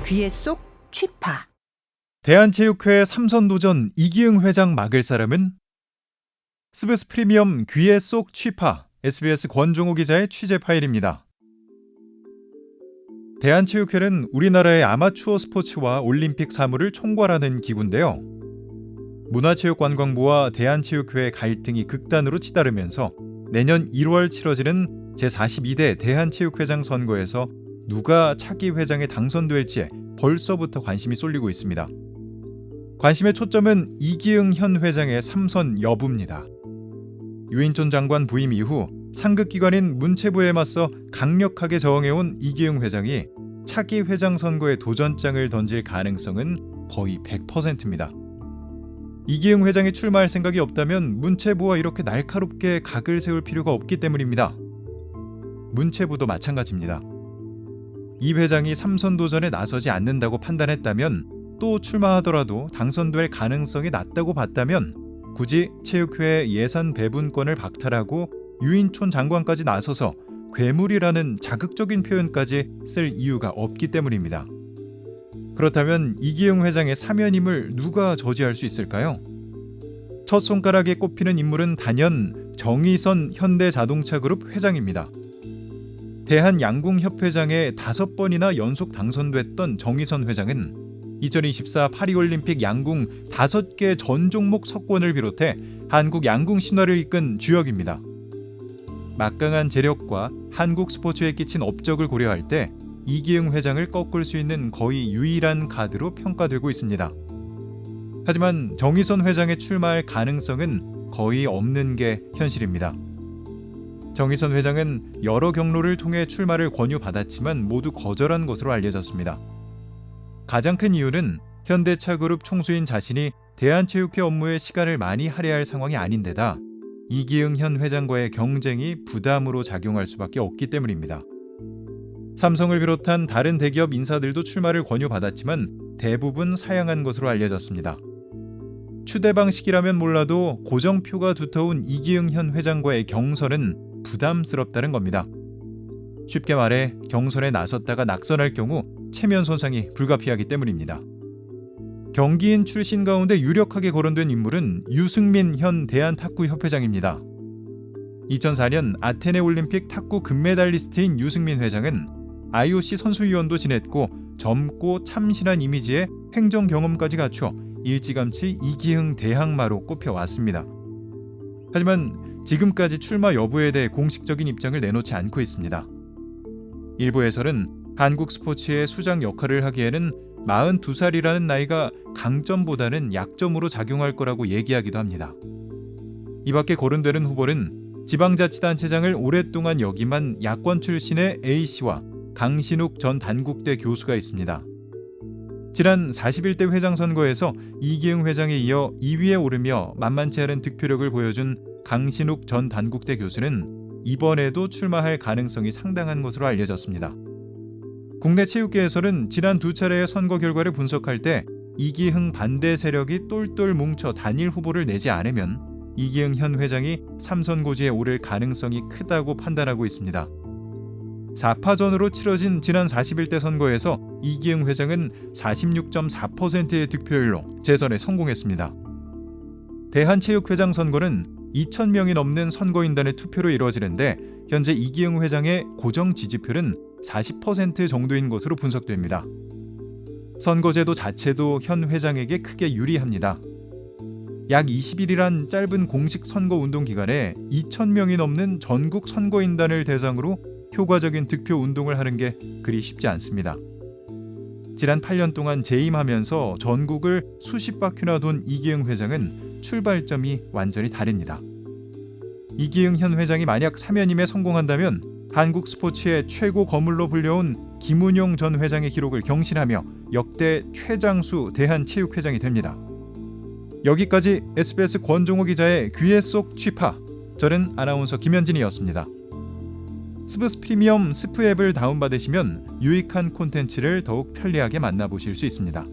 귀에 쏙 취파. 대한체육회 삼선도전 이기흥 회장 막을 사람은? 스브스 프리미엄 귀에 쏙 취파, SBS 권종호 기자의 취재 파일입니다. 대한체육회는 우리나라의 아마추어 스포츠와 올림픽 사무를 총괄하는 기구인데요. 문화체육관광부와 대한체육회의 갈등이 극단으로 치달으면서 내년 1월 치러지는 제42대 대한체육회장 선거에서 누가 차기 회장에 당선될지에 벌써부터 관심이 쏠리고 있습니다. 관심의 초점은 이기흥 현 회장의 삼선 여부입니다. 유인촌 장관 부임 이후 상급기관인 문체부에 맞서 강력하게 저항해온 이기흥 회장이 차기 회장 선거에 도전장을 던질 가능성은 거의 100%입니다. 이기흥 회장이 출마할 생각이 없다면 문체부와 이렇게 날카롭게 각을 세울 필요가 없기 때문입니다. 문체부도 마찬가지입니다. 이 회장이 삼선 도전에 나서지 않는다고 판단했다면, 또 출마하더라도 당선될 가능성이 낮다고 봤다면 굳이 체육회의 예산 배분권을 박탈하고 유인촌 장관까지 나서서 괴물이라는 자극적인 표현까지 쓸 이유가 없기 때문입니다. 그렇다면 이기흥 회장의 사면임을 누가 저지할 수 있을까요? 첫 손가락에 꼽히는 인물은 단연 정의선 현대자동차그룹 회장입니다. 대한양궁협회장에 5번이나 연속 당선됐던 정의선 회장은 2024 파리올림픽 양궁 5개 전 종목 석권을 비롯해 한국 양궁 신화를 이끈 주역입니다. 막강한 재력과 한국 스포츠에 끼친 업적을 고려할 때 이기흥 회장을 꺾을 수 있는 거의 유일한 카드로 평가되고 있습니다. 하지만 정의선 회장에 출마할 가능성은 거의 없는 게 현실입니다. 정의선 회장은 여러 경로를 통해 출마를 권유받았지만 모두 거절한 것으로 알려졌습니다. 가장 큰 이유는 현대차그룹 총수인 자신이 대한체육회 업무에 시간을 많이 할애할 상황이 아닌데다 이기흥 현 회장과의 경쟁이 부담으로 작용할 수밖에 없기 때문입니다. 삼성을 비롯한 다른 대기업 인사들도 출마를 권유받았지만 대부분 사양한 것으로 알려졌습니다. 추대 방식이라면 몰라도 고정표가 두터운 이기흥 현 회장과의 경선은 부담스럽다는 겁니다. 쉽게 말해 경선에 나섰다가 낙선할 경우 체면 손상이 불가피하기 때문입니다. 경기인 출신 가운데 유력하게 거론된 인물은 유승민 현 대한탁구협회장입니다. 2004년 아테네 올림픽 탁구 금메달리스트인 유승민 회장은 IOC 선수위원도 지냈고 젊고 참신한 이미지에 행정 경험까지 갖춰 일찌감치 이기흥 대항마로 꼽혀왔습니다. 하지만 지금까지 출마 여부에 대해 공식적인 입장을 내놓지 않고 있습니다. 일부 해설은 한국 스포츠의 수장 역할을 하기에는 42살이라는 나이가 강점보다는 약점으로 작용할 거라고 얘기하기도 합니다. 이 밖에 거론되는 후보는 지방자치단체장을 오랫동안 역임한 야권 출신의 A씨와 강신욱 전 단국대 교수가 있습니다. 지난 41대 회장 선거에서 이기흥 회장에 이어 2위에 오르며 만만치 않은 득표력을 보여준 강신욱 전 단국대 교수는 이번에도 출마할 가능성이 상당한 것으로 알려졌습니다. 국내 체육계에서는 지난 두 차례의 선거 결과를 분석할 때 이기흥 반대 세력이 똘똘 뭉쳐 단일 후보를 내지 않으면 이기흥 현 회장이 삼선 고지에 오를 가능성이 크다고 판단하고 있습니다. 4파전으로 치러진 지난 41대 선거에서 이기흥 회장은 46.4%의 득표율로 재선에 성공했습니다. 대한체육회장 선거는 2,000명이 넘는 선거인단의 투표로 이루어지는데 현재 이기흥 회장의 고정 지지율은 40% 정도인 것으로 분석됩니다. 선거제도 자체도 현 회장에게 크게 유리합니다. 약 20일이란 짧은 공식 선거운동 기간에 2,000명이 넘는 전국 선거인단을 대상으로 효과적인 득표 운동을 하는 게 그리 쉽지 않습니다. 지난 8년 동안 재임하면서 전국을 수십 바퀴나 돈 이기흥 회장은 출발점이 완전히 다릅니다. 이기흥 현 회장이 만약 사면임에 성공한다면 한국 스포츠의 최고 거물로 불려온 김운용 전 회장의 기록을 경신하며 역대 최장수 대한체육회장이 됩니다. 여기까지 SBS 권종호 기자의 귀에 쏙 취파, 저는 아나운서 김현진이었습니다. 스브스 프리미엄 스프 앱을 다운받으시면 유익한 콘텐츠를 더욱 편리하게 만나보실 수 있습니다.